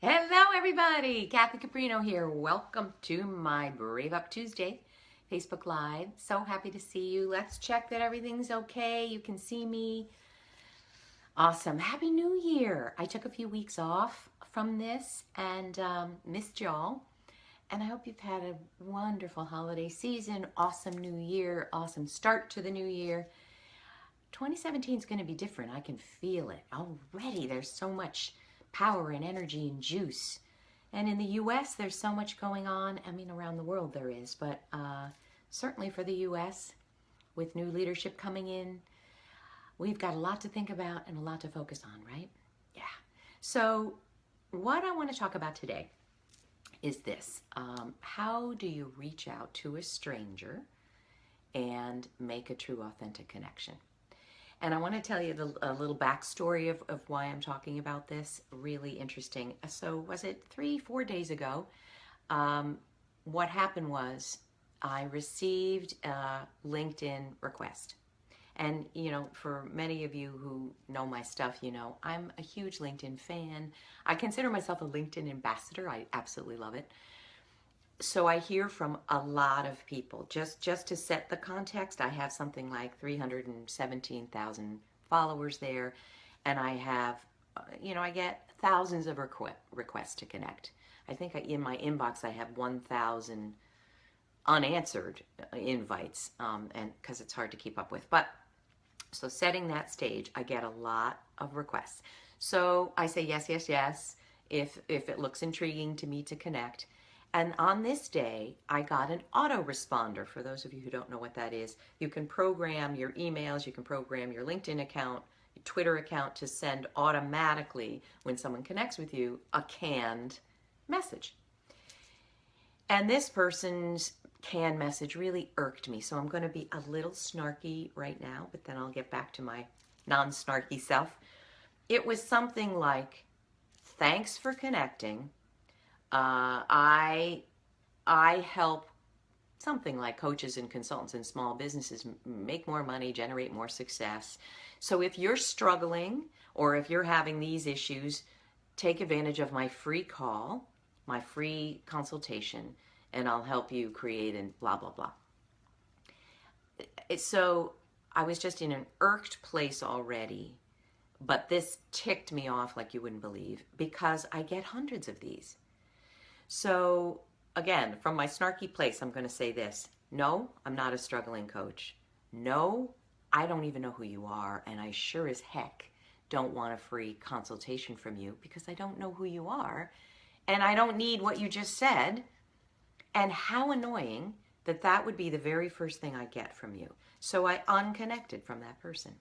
Hello everybody, Kathy Caprino here. Welcome to my Brave Up Tuesday Facebook Live. So happy to see you. Let's check that everything's okay. You can see me. Awesome. Happy New Year. I took a few weeks off from this and missed y'all. And I hope you've had a wonderful holiday season, awesome new year, awesome start to the new year. 2017 is going to be different. I can feel it already. There's so much power and energy and juice. And in the U.S., there's so much going on. I mean, around the world there is, but certainly for the U.S., with new leadership coming in, we've got a lot to think about and a lot to focus on, right? Yeah. So what I want to talk about today is this. How do you reach out to a stranger and make a true, authentic connection? And I want to tell you a little backstory of why I'm talking about this. Really interesting. So was it 3-4 days ago? What happened was I received a LinkedIn request. And, you know, for many of you who know my stuff, you know, I'm a huge LinkedIn fan. I consider myself a LinkedIn ambassador. I absolutely love it. So I hear from a lot of people. Just to set the context, I have something like 317,000 followers there, and I have, I get thousands of requests to connect. I think in my inbox I have 1,000 unanswered invites, and because it's hard to keep up with. But so setting that stage, I get a lot of requests. So I say yes, yes, yes, if it looks intriguing to me to connect. And on this day, I got an autoresponder. For those of you who don't know what that is, you can program your emails, you can program your LinkedIn account, your Twitter account to send automatically, when someone connects with you, a canned message. And this person's canned message really irked me, so I'm going to be a little snarky right now, but then I'll get back to my non-snarky self. It was something like, "Thanks for connecting. I help something like coaches and consultants and small businesses make more money, generate more success. So if you're struggling or if you're having these issues, take advantage of my free call, my free consultation, and I'll help you create and blah, blah, blah." So I was just in an irked place already, but this ticked me off like you wouldn't believe, because I get hundreds of these. So again, from my snarky place, I'm going to say this. No, I'm not a struggling coach. No, I don't even know who you are, and I sure as heck don't want a free consultation from you because I don't know who you are, and I don't need what you just said. And how annoying that that would be the very first thing I get from you. So I unconnected from that person.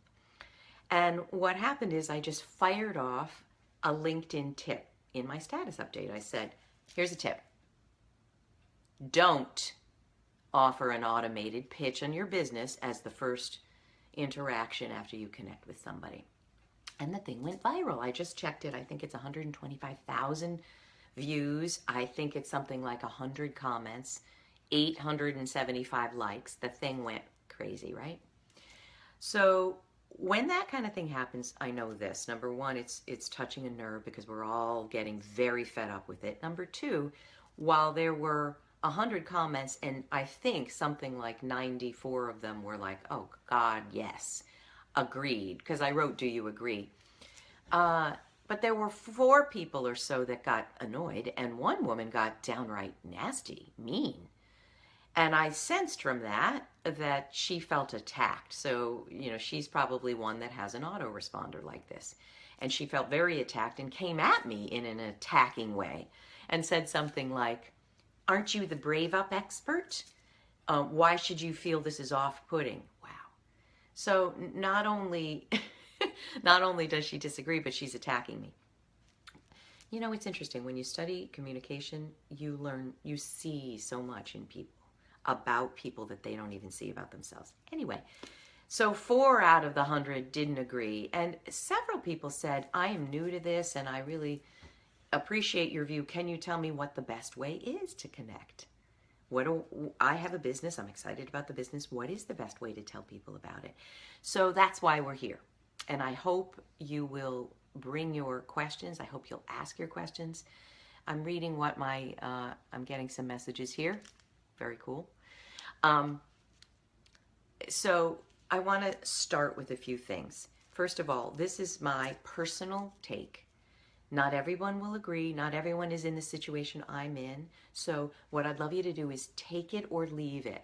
And what happened is I just fired off a LinkedIn tip in my status update. I said, here's a tip. Don't offer an automated pitch on your business as the first interaction after you connect with somebody. And the thing went viral. I just checked it. I think it's 125,000 views. I think it's something like 100 comments, 875 likes. The thing went crazy, right? So when that kind of thing happens, I know this. Number one, it's touching a nerve because we're all getting very fed up with it. Number two, while there were 100 comments, and I think something like 94 of them were like, "Oh God, yes, agreed," because I wrote, "Do you agree?" But there were 4 people or so that got annoyed, and one woman got downright nasty, mean. And I sensed from that she felt attacked. So, she's probably one that has an autoresponder like this. And she felt very attacked and came at me in an attacking way and said something like, "Aren't you the Brave Up expert? Why should you feel this is off-putting?" Wow. So not only does she disagree, but she's attacking me. It's interesting. When you study communication, you see so much in people, about people that they don't even see about themselves. Anyway, so 4 out of the 100 didn't agree. And several people said, "I am new to this and I really appreciate your view. Can you tell me what the best way is to connect? I have a business. I'm excited about the business. What is the best way to tell people about it?" So that's why we're here. And I hope you will bring your questions. I hope you'll ask your questions. I'm reading what I'm getting some messages here. Very cool. So I want to start with a few things. First of all, this is my personal take. Not everyone will agree. Not everyone is in the situation I'm in. So what I'd love you to do is take it or leave it.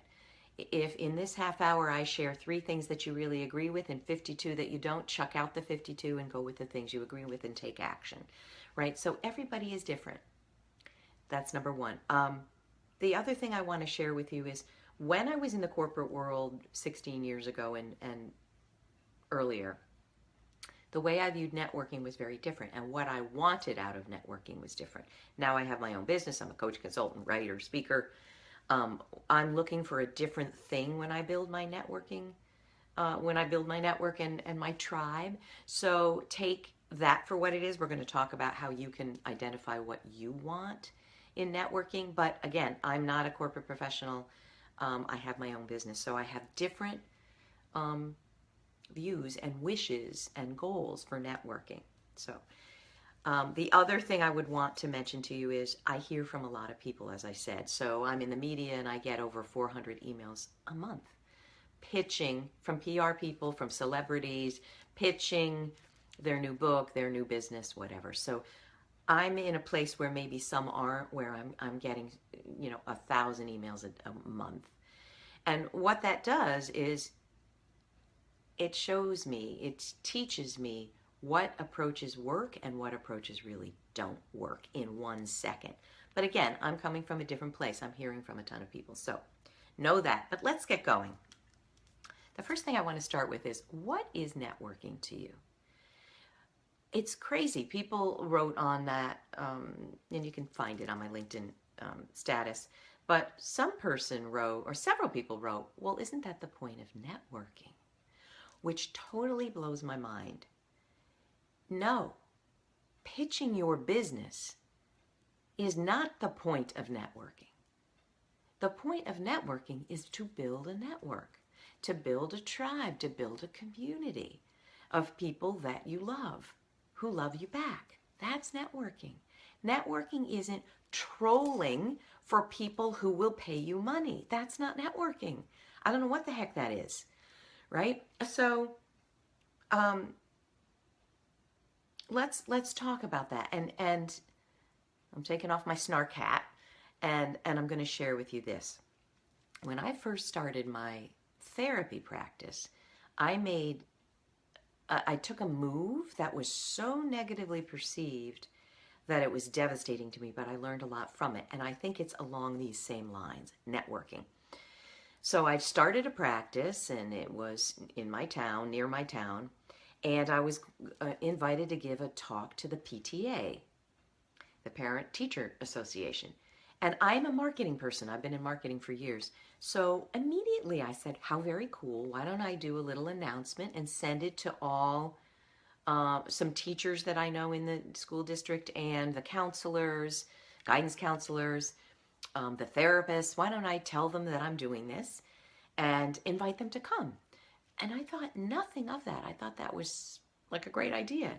If in this half hour I share 3 things that you really agree with and 52 that you don't, chuck out the 52 and go with the things you agree with and take action, right? So everybody is different. That's number one. The other thing I want to share with you is when I was in the corporate world 16 years ago and earlier, the way I viewed networking was very different, and what I wanted out of networking was different. Now I have my own business. I'm a coach, consultant, writer, speaker. I'm looking for a different thing when I build my networking, when I build my network and my tribe. So take that for what it is. We're going to talk about how you can identify what you want in networking. But again, I'm not a corporate professional. I have my own business. So I have different views and wishes and goals for networking. So the other thing I would want to mention to you is I hear from a lot of people, as I said. So I'm in the media and I get over 400 emails a month pitching from PR people, from celebrities, pitching their new book, their new business, whatever. So I'm in a place where maybe some aren't, where I'm getting, 1,000 emails a month. And what that does is it shows me, it teaches me what approaches work and what approaches really don't work in 1 second. But again, I'm coming from a different place. I'm hearing from a ton of people. So know that. But let's get going. The first thing I want to start with is, what is networking to you? It's crazy. People wrote on that, and you can find it on my LinkedIn status, but some person wrote, or several people wrote, well, isn't that the point of networking? Which totally blows my mind. No, pitching your business is not the point of networking. The point of networking is to build a network, to build a tribe, to build a community of people that you love, who love you back. That's networking. Networking isn't trolling for people who will pay you money. That's not networking. I don't know what the heck that is, right? So let's talk about that. And I'm taking off my snark hat, and I'm going to share with you this. When I first started my therapy practice, I took a move that was so negatively perceived that it was devastating to me, but I learned a lot from it. And I think it's along these same lines, networking. So I started a practice, and it was in my town, near my town, and I was invited to give a talk to the PTA, the Parent Teacher Association. And I'm a marketing person. I've been in marketing for years. So immediately I said, how very cool. Why don't I do a little announcement and send it to all some teachers that I know in the school district, and the counselors, guidance counselors, the therapists. Why don't I tell them that I'm doing this and invite them to come? And I thought nothing of that. I thought that was like a great idea.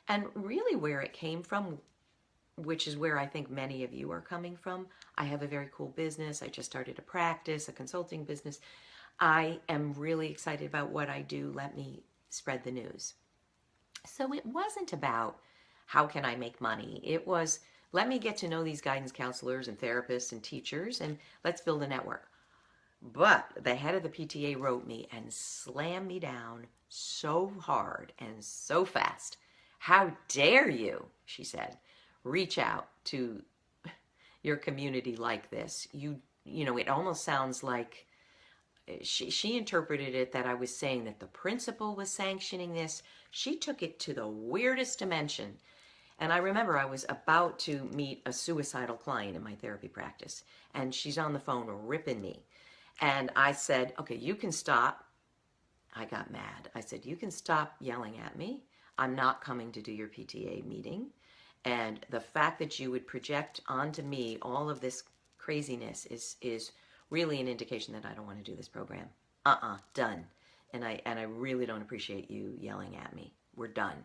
And really where it came from, which is where I think many of you are coming from. I have a very cool business. I just started a practice, a consulting business. I am really excited about what I do. Let me spread the news. So it wasn't about how can I make money. It was, let me get to know these guidance counselors and therapists and teachers, and let's build a network. But the head of the PTA wrote me and slammed me down so hard and so fast. How dare you, she said, reach out to your community like this. You know, it almost sounds like she interpreted it that I was saying that the principal was sanctioning this. She took it to the weirdest dimension. And I remember I was about to meet a suicidal client in my therapy practice, and she's on the phone ripping me. And I said, okay, you can stop. I got mad. I said, you can stop yelling at me. I'm not coming to do your PTA meeting. And the fact that you would project onto me all of this craziness is really an indication that I don't want to do this program. Done. And I really don't appreciate you yelling at me. We're done.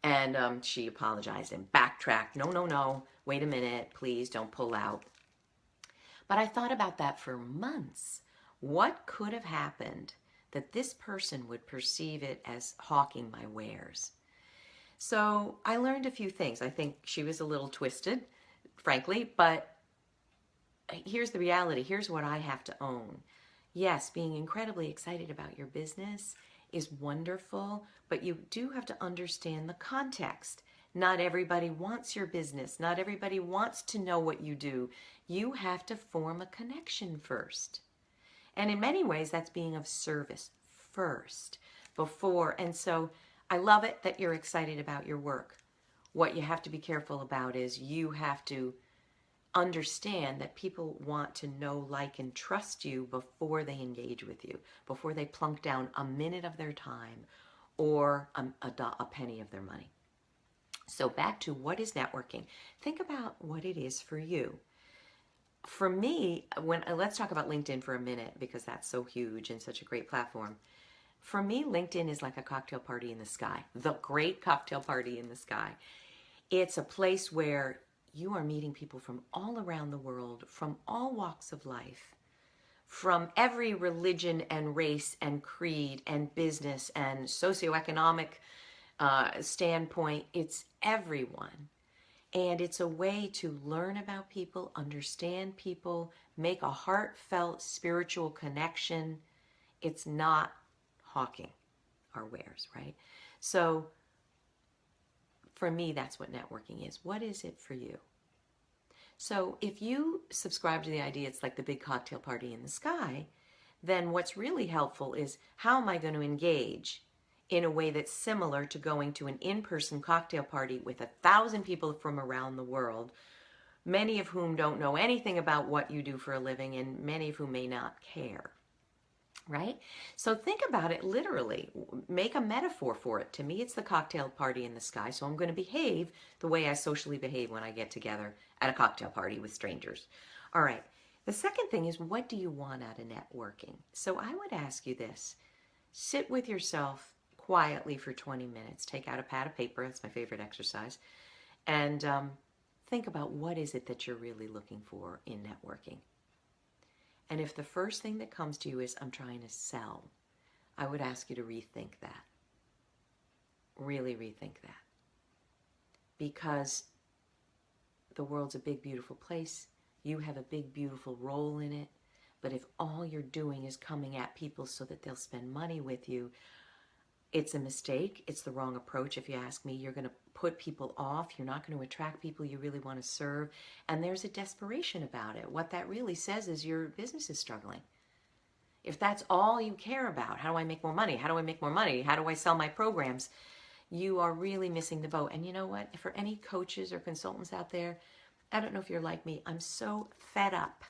And she apologized and backtracked. No, no, no. Wait a minute. Please don't pull out. But I thought about that for months. What could have happened that this person would perceive it as hawking my wares? So I learned a few things. I think she was a little twisted, frankly, but here's the reality. Here's what I have to own. Yes, being incredibly excited about your business is wonderful, but you do have to understand the context. Not everybody wants your business. Not everybody wants to know what you do. You have to form a connection first. And in many ways, that's being of service first, before. And so I love it that you're excited about your work. What you have to be careful about is you have to understand that people want to know, like, and trust you before they engage with you, before they plunk down a minute of their time or a penny of their money. So back to what is networking. Think about what it is for you. For me, let's talk about LinkedIn for a minute because that's so huge and such a great platform. For me, LinkedIn is like a cocktail party in the sky, the great cocktail party in the sky. It's a place where you are meeting people from all around the world, from all walks of life, from every religion and race and creed and business and socioeconomic standpoint. It's everyone. And it's a way to learn about people, understand people, make a heartfelt spiritual connection. It's not hawking our wares, right? So for me, that's what networking is. What is it for you? So if you subscribe to the idea it's like the big cocktail party in the sky, then what's really helpful is how am I going to engage in a way that's similar to going to an in-person cocktail party with 1,000 people from around the world, many of whom don't know anything about what you do for a living and many of whom may not care. Right? So think about it literally. Make a metaphor for it. To me, it's the cocktail party in the sky. So I'm going to behave the way I socially behave when I get together at a cocktail party with strangers. All right. The second thing is, what do you want out of networking? So I would ask you this. Sit with yourself quietly for 20 minutes. Take out a pad of paper. That's my favorite exercise. And think about what is it that you're really looking for in networking. And if the first thing that comes to you is, I'm trying to sell, I would ask you to rethink that. Really rethink that. Because the world's a big, beautiful place. You have a big, beautiful role in it. But if all you're doing is coming at people so that they'll spend money with you, it's a mistake. It's the wrong approach. If you ask me, you're going to put people off. You're not going to attract people you really want to serve. And there's a desperation about it. What that really says is your business is struggling. If that's all you care about, how do I make more money? How do I make more money? How do I sell my programs? You are really missing the boat. And you know what? For any coaches or consultants out there, I don't know if you're like me. I'm so fed up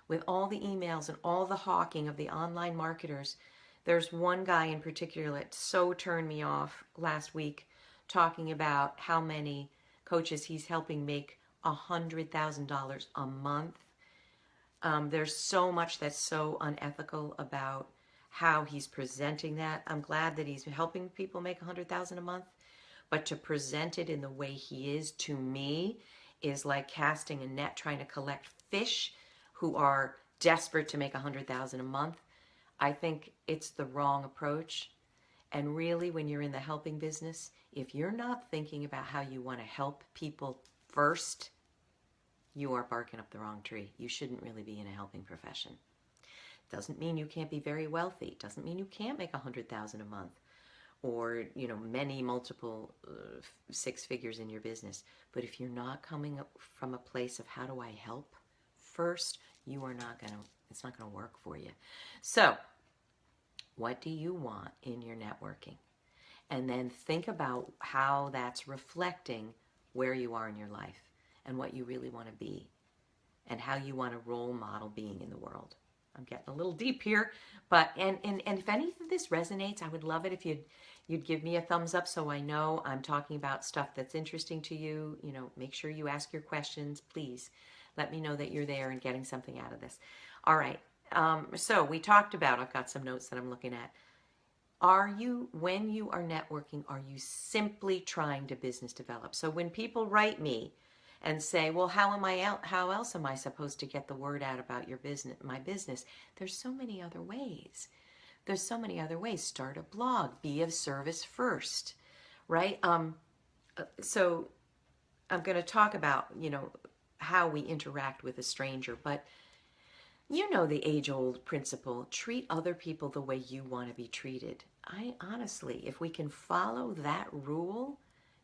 with all the emails and all the hawking of the online marketers. There's one guy in particular that so turned me off last week, talking about how many coaches he's helping make $100,000 a month. There's so much that's so unethical about how he's presenting that. I'm glad that he's helping people make $100,000 a month, but to present it in the way he is, to me, is like casting a net trying to collect fish who are desperate to make $100,000 a month. I think it's the wrong approach. And really, when you're in the helping business, if you're not thinking about how you want to help people first, you are barking up the wrong tree. You shouldn't really be in a helping profession. Doesn't mean you can't be very wealthy. Doesn't mean you can't make $100,000 a month or, many multiple six figures in your business. But if you're not coming up from a place of how do I help first, it's not going to work for you. So what do you want in your networking? And then think about how that's reflecting where you are in your life and what you really want to be and how you want to role model being in the world. I'm getting a little deep here, but and if any of this resonates, I would love it if you'd give me a thumbs up so I know I'm talking about stuff that's interesting to you. Make sure you ask your questions. Please let me know that you're there and getting something out of this. All right. So we talked about, I've got some notes that I'm looking at. when you are networking, are you simply trying to business develop? So when people write me and say, well, how else am I supposed to get the word out about your business, my business? There's so many other ways. There's so many other ways. Start a blog, be of service first, right? So I'm going to talk about, how we interact with a stranger, but you know the age-old principle, treat other people the way you want to be treated. I honestly, if we can follow that rule,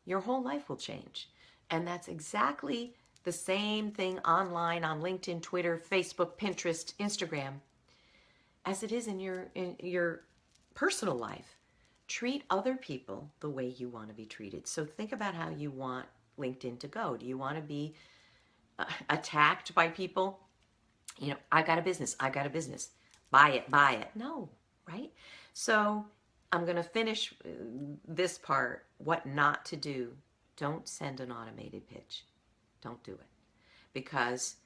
your whole life will change. And that's exactly the same thing online on LinkedIn, Twitter, Facebook, Pinterest, Instagram, as it is in your personal life. Treat other people the way you want to be treated. So think about how you want LinkedIn to go. Do you want to be attacked by people? I got a business. Buy it. No, right? So I'm going to finish this part, what not to do. Don't send an automated pitch. Don't do it. Because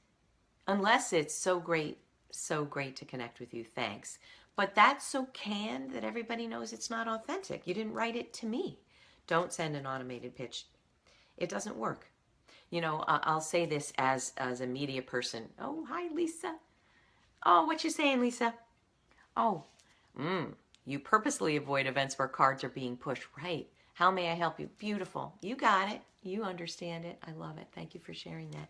unless it's so great to connect with you, thanks. But that's so canned that everybody knows it's not authentic. You didn't write it to me. Don't send an automated pitch. It doesn't work. I'll say this as a media person. Oh, hi, Lisa. Oh, what you saying, Lisa? Oh, you purposely avoid events where cards are being pushed. Right. How may I help you? Beautiful. You got it. You understand it. I love it. Thank you for sharing that.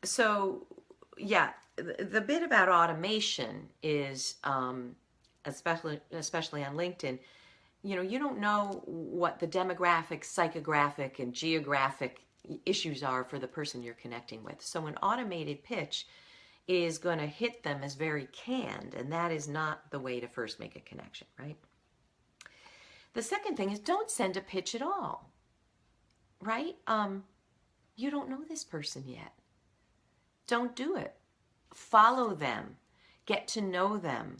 So, yeah, the bit about automation is, especially on LinkedIn, you don't know what the demographic, psychographic, and geographic issues are for the person you're connecting with. So an automated pitch is going to hit them as very canned, and that is not the way to first make a connection, right? The second thing is don't send a pitch at all, right? You don't know this person yet. Don't do it. Follow them. Get to know them.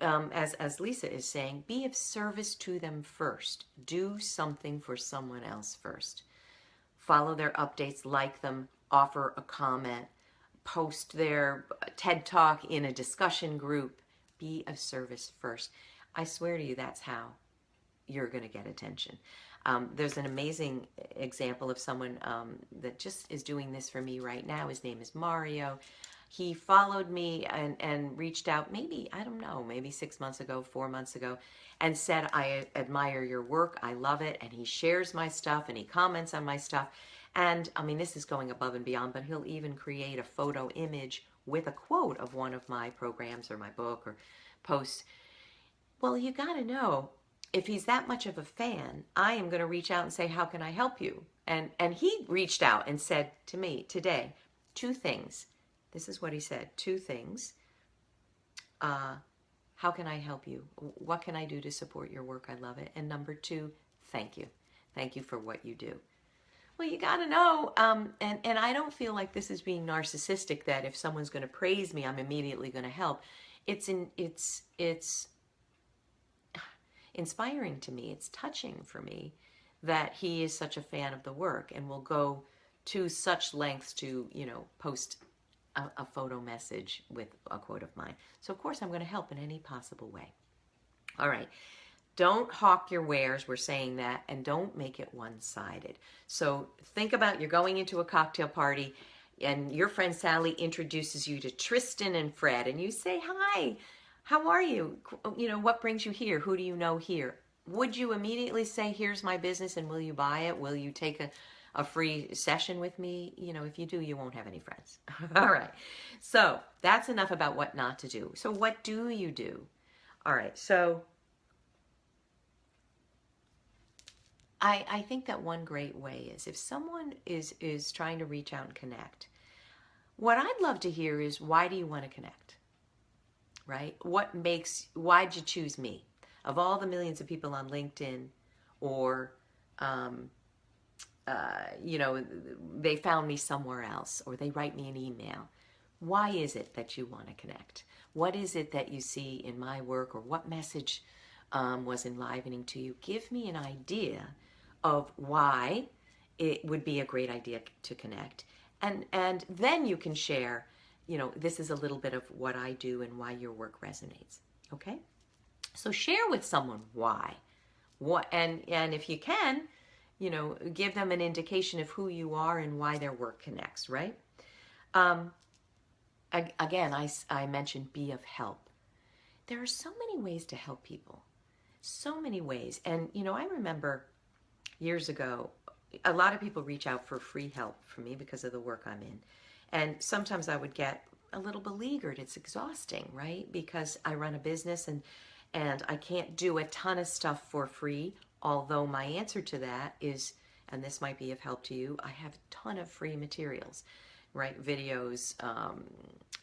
As Lisa is saying, be of service to them first. Do something for someone else first. Follow their updates, like them, offer a comment, post their TED Talk in a discussion group. Be of service first. I swear to you, that's how you're going to get attention. There's an amazing example of someone that just is doing this for me right now. His name is Mario. He followed me and reached out maybe 6 months ago, 4 months ago, and said, I admire your work. I love it. And he shares my stuff and he comments on my stuff. And I mean, this is going above and beyond, but he'll even create a photo image with a quote of one of my programs or my book or posts. Well, you got to know, if he's that much of a fan, I am going to reach out and say, how can I help you? And he reached out and said to me today, 2 things. This is what he said. 2 things. How can I help you? What can I do to support your work? I love it. And number 2, thank you. Thank you for what you do. Well, you got to know, and I don't feel like this is being narcissistic, that if someone's going to praise me, I'm immediately going to help. It's inspiring to me. It's touching for me that he is such a fan of the work and will go to such lengths to, post a photo message with a quote of mine. So of course I'm going to help in any possible way. All right. Don't hawk your wares, we're saying that, and don't make it one-sided. So think about, you're going into a cocktail party and your friend Sally introduces you to Tristan and Fred, and you say, hi, how are you? What brings you here? Who do you know here? Would you immediately say, here's my business, and will you buy it? Will you take a free session with me? If you do, you won't have any friends. All right. So that's enough about what not to do. So what do you do? All right. So I think that one great way is, if someone is trying to reach out and connect, what I'd love to hear is, why do you want to connect? Right? Why'd you choose me? Of all the millions of people on LinkedIn, or, they found me somewhere else, or they write me an email. Why is it that you want to connect? What is it that you see in my work, or what message was enlivening to you? Give me an idea of why it would be a great idea to connect. And then you can share, this is a little bit of what I do and why your work resonates. Okay? So share with someone why. What, and if you can, give them an indication of who you are and why their work connects, right? Um, Again, I mentioned be of help. There are so many ways to help people. So many ways. And, I remember years ago, a lot of people reach out for free help from me because of the work I'm in. And sometimes I would get a little beleaguered. It's exhausting, right? Because I run a business and I can't do a ton of stuff for free. Although my answer to that is, and this might be of help to you, I have a ton of free materials, right? Videos,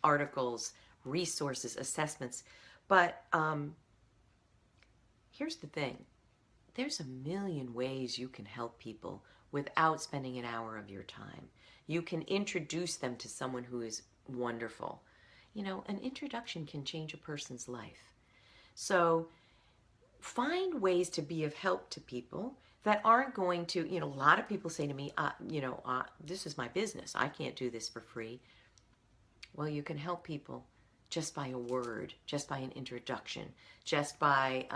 articles, resources, assessments. But here's the thing. There's a million ways you can help people without spending an hour of your time. You can introduce them to someone who is wonderful. An introduction can change a person's life. So find ways to be of help to people that aren't going to, a lot of people say to me, this is my business. I can't do this for free. Well, you can help people just by a word, just by an introduction, just by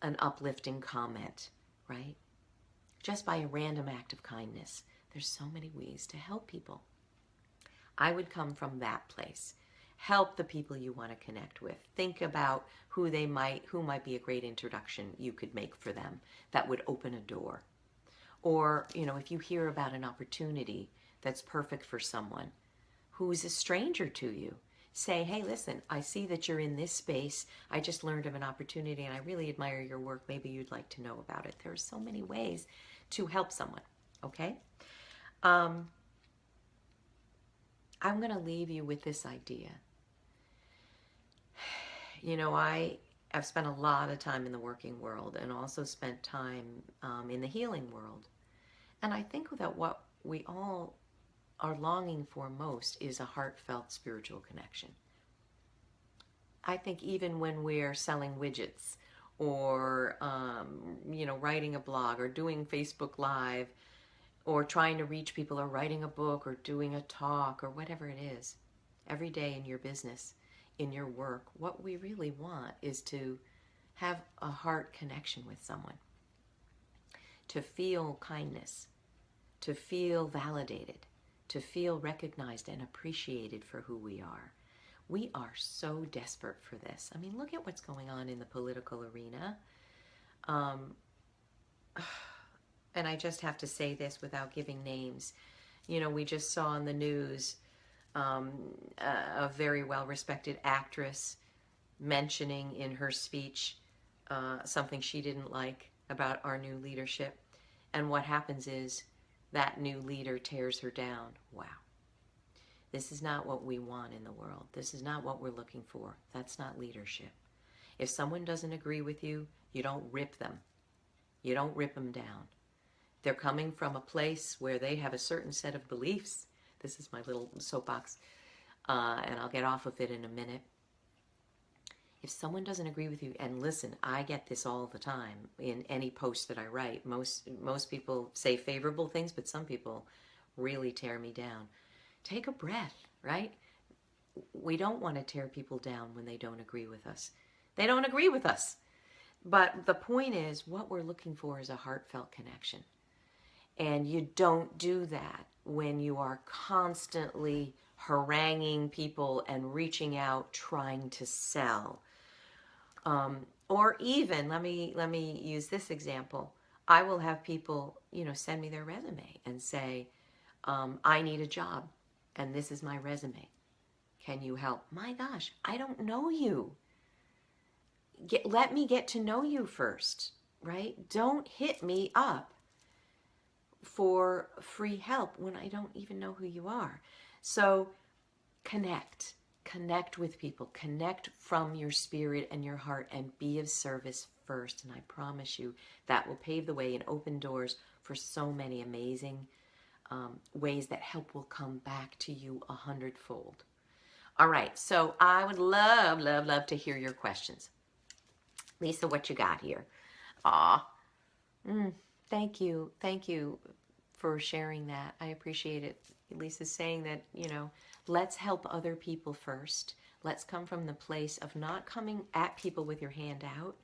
an uplifting comment, right? Just by a random act of kindness. There's so many ways to help people. I would come from that place. Help the people you want to connect with. Think about who might be a great introduction you could make for them that would open a door. Or, if you hear about an opportunity that's perfect for someone who is a stranger to you, say, hey, listen, I see that you're in this space. I just learned of an opportunity and I really admire your work. Maybe you'd like to know about it. There are so many ways to help someone, okay? I'm going to leave you with this idea. I've spent a lot of time in the working world and also spent time in the healing world. And I think that what we all are longing for most is a heartfelt spiritual connection. I think even when we're selling widgets or, writing a blog or doing Facebook Live or trying to reach people or writing a book or doing a talk or whatever it is, every day in your business, in your work, what we really want is to have a heart connection with someone, to feel kindness, to feel validated, to feel recognized and appreciated for who we are. We are so desperate for this. I mean, look at what's going on in the political arena. And I just have to say this without giving names. We just saw in the news a very well-respected actress mentioning in her speech something she didn't like about our new leadership. And what happens is that new leader tears her down. Wow. This is not what we want in the world. This is not what we're looking for. That's not leadership. If someone doesn't agree with you, you don't rip them. You don't rip them down. They're coming from a place where they have a certain set of beliefs. This is my little soapbox, and I'll get off of it in a minute. If someone doesn't agree with you, and listen, I get this all the time in any post that I write. Most people say favorable things, but some people really tear me down. Take a breath, right? We don't want to tear people down when they don't agree with us. They don't agree with us. But the point is, what we're looking for is a heartfelt connection. And you don't do that when you are constantly haranguing people and reaching out, trying to sell. Or even, let me use this example. I will have people, send me their resume and say, I need a job, and this is my resume. Can you help? My gosh, I don't know you. Let me get to know you first, right? Don't hit me up for free help when I don't even know who you are. So connect with people, connect from your spirit and your heart, and be of service first. And I promise you that will pave the way and open doors for so many amazing ways that help will come back to you 100-fold. All right, so I would love to hear your questions. Lisa, what you got here? Thank you for sharing that. I appreciate it. Lisa's saying that, let's help other people first. Let's come from the place of not coming at people with your hand out,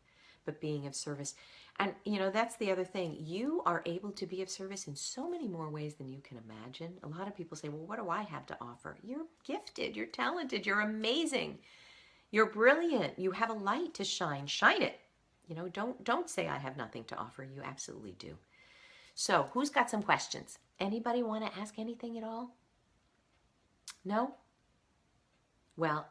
but being of service. And, you know, that's the other thing. You are able to be of service in so many more ways than you can imagine. A lot of people say, well, what do I have to offer? You're gifted. You're talented. You're amazing. You're brilliant. You have a light to shine. Shine it. You know, don't say I have nothing to offer. You absolutely do. So who's got some questions? Anybody want to ask anything at all? No? Well,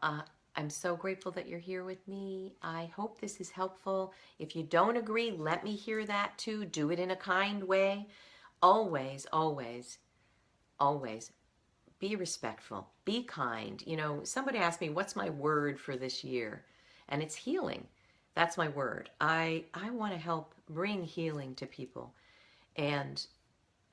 I'm so grateful that you're here with me. I hope this is helpful. If you don't agree, let me hear that too. Do it in a kind way. Always, always, always be respectful. Be kind. You know, somebody asked me, what's my word for this year? And it's healing. That's my word. I want to help bring healing to people. And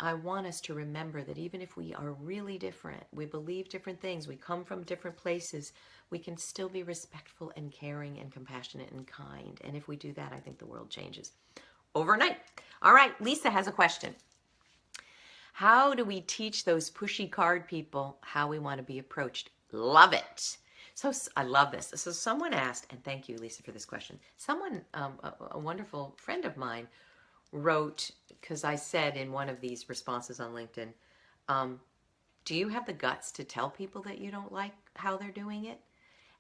I want us to remember that even if we are really different, we believe different things, we come from different places, we can still be respectful and caring and compassionate and kind. And if we do that, I think the world changes overnight. All right, Lisa has a question. How do we teach those pushy card people how we want to be approached? Love it. So I love this. So someone asked, and thank you, Lisa, for this question. Someone, a wonderful friend of mine, wrote, because I said in one of these responses on LinkedIn, do you have the guts to tell people that you don't like how they're doing it?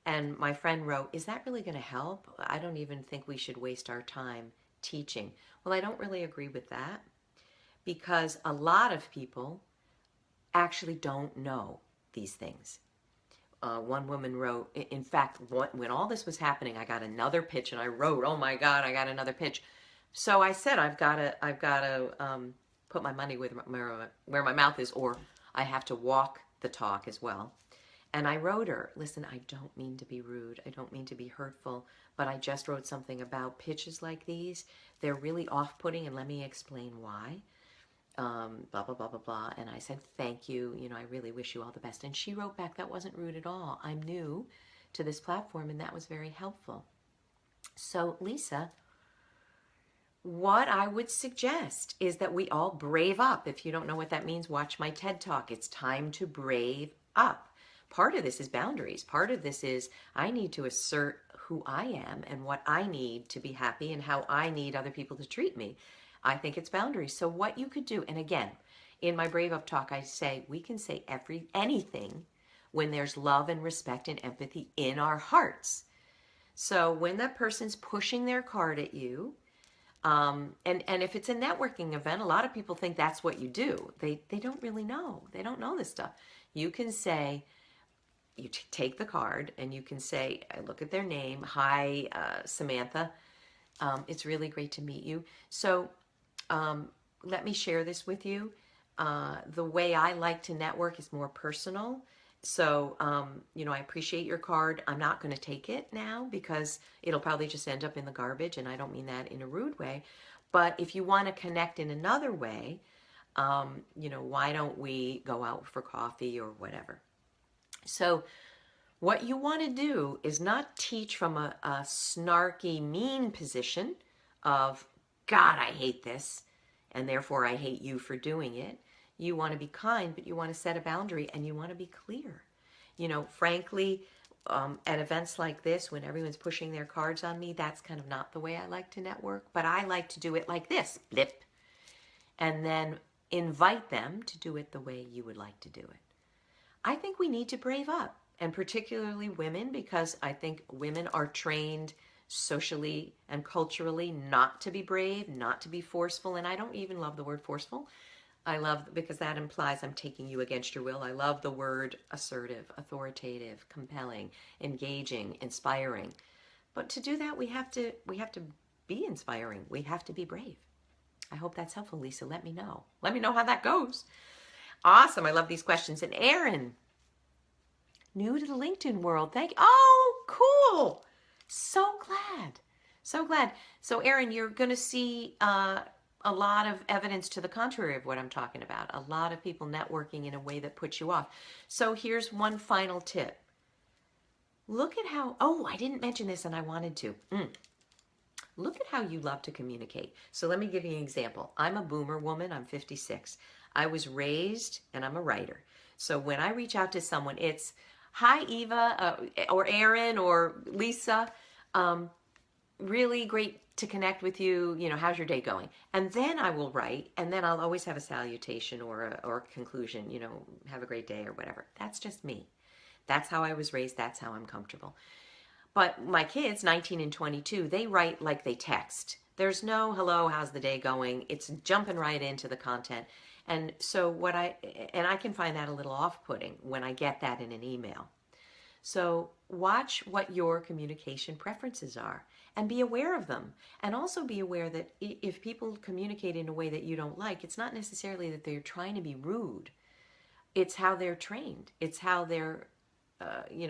And my friend wrote, is that really going to help? I don't even think we should waste our time teaching. Well, I don't really agree with that, because a lot of people actually don't know these things. One woman wrote, in fact, when all this was happening, I got another pitch, and I wrote, oh my God, I got another pitch. So I said, I've got to put my money where my mouth is, or I have to walk the talk as well. And I wrote her, listen, I don't mean to be rude. I don't mean to be hurtful, but I just wrote something about pitches like these. They're really off-putting, and let me explain why. Blah, blah, blah, blah, blah. And I said, thank you. You know, I really wish you all the best. And she wrote back, that wasn't rude at all. I'm new to this platform, and that was very helpful. So, Lisa, what I would suggest is that we all brave up. If you don't know what that means, watch my TED Talk. It's time to brave up. Part of this is boundaries. Part of this is I need to assert who I am and what I need to be happy and how I need other people to treat me. I think it's boundaries. So what you could do, and again, in my Brave Up talk, I say we can say anything when there's love and respect and empathy in our hearts. So when that person's pushing their card at you, and if it's a networking event, a lot of people think that's what you do. They don't really know. They don't know this stuff. You can say, you take the card and you can say, I look at their name. Hi, Samantha. It's really great to meet you. So let me share this with you. The way I like to network is more personal. So, you know, I appreciate your card. I'm not going to take it now because it'll probably just end up in the garbage, and I don't mean that in a rude way. But if you want to connect in another way, you know, why don't we go out for coffee or whatever? So what you want to do is not teach from a snarky, mean position of, God, I hate this, and therefore I hate you for doing it. You want to be kind, but you want to set a boundary, and you want to be clear. You know, frankly, at events like this, when everyone's pushing their cards on me, that's kind of not the way I like to network, but I like to do it like this, blip, and then invite them to do it the way you would like to do it. I think we need to brave up, and particularly women, because I think women are trained socially and culturally not to be brave, not to be forceful, and I don't even love the word forceful. I love, because that implies I'm taking you against your will. I love the word assertive, authoritative, compelling, engaging, inspiring. But to do that, we have to be inspiring. We have to be brave. I hope that's helpful, Lisa. Let me know. Let me know how that goes. Awesome. I love these questions. And Erin, new to the LinkedIn world. Thank you. Oh, cool. So glad. So glad. So Erin, you're going to see a lot of evidence to the contrary of what I'm talking about. A lot of people networking in a way that puts you off. So here's one final tip. Look at how, oh, I didn't mention this and I wanted to. Look at how you love to communicate. So let me give you an example. I'm a boomer woman. I'm 56. I was raised, and I'm a writer. So when I reach out to someone, it's, Hi, Eva, or Aaron, or Lisa. Really great to connect with you. You know, how's your day going? And then I will write, and then I'll always have a salutation or a conclusion, you know, have a great day or whatever. That's just me. That's how I was raised. That's how I'm comfortable. But my kids, 19 and 22, they write like they text. There's no hello, how's the day going? It's jumping right into the content. And so I can find that a little off-putting when I get that in an email. So watch what your communication preferences are and be aware of them. And also be aware that if people communicate in a way that you don't like, it's not necessarily that they're trying to be rude. It's how they're trained. It's how they're,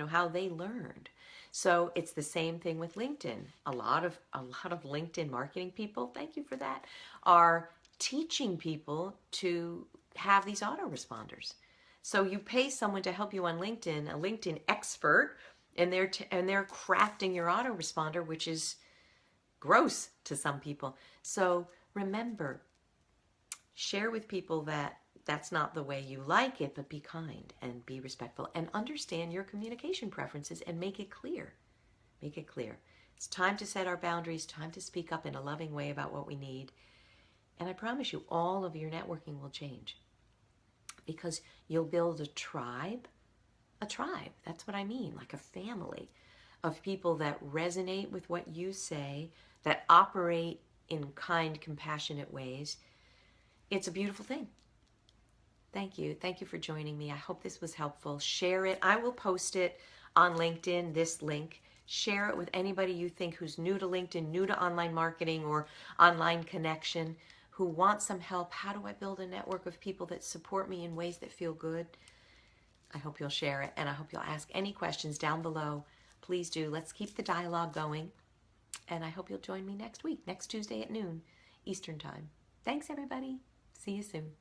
how they learned. So it's the same thing with LinkedIn. A lot of LinkedIn marketing people, thank you for that, are teaching people to have these autoresponders. So you pay someone to help you on LinkedIn, a LinkedIn expert, and they're crafting your autoresponder, which is gross to some people. So remember, share with people that that's not the way you like it, but be kind and be respectful and understand your communication preferences and make it clear. Make it clear. It's time to set our boundaries, time to speak up in a loving way about what we need. And I promise you, all of your networking will change because you'll build a tribe. A tribe, that's what I mean, like a family of people that resonate with what you say, that operate in kind, compassionate ways. It's a beautiful thing. Thank you. Thank you for joining me. I hope this was helpful. Share it. I will post it on LinkedIn, this link. Share it with anybody you think who's new to LinkedIn, new to online marketing or online connection, who wants some help. How do I build a network of people that support me in ways that feel good? I hope you'll share it, and I hope you'll ask any questions down below. Please do. Let's keep the dialogue going, and I hope you'll join me next week, next Tuesday at noon, Eastern Time. Thanks, everybody. See you soon.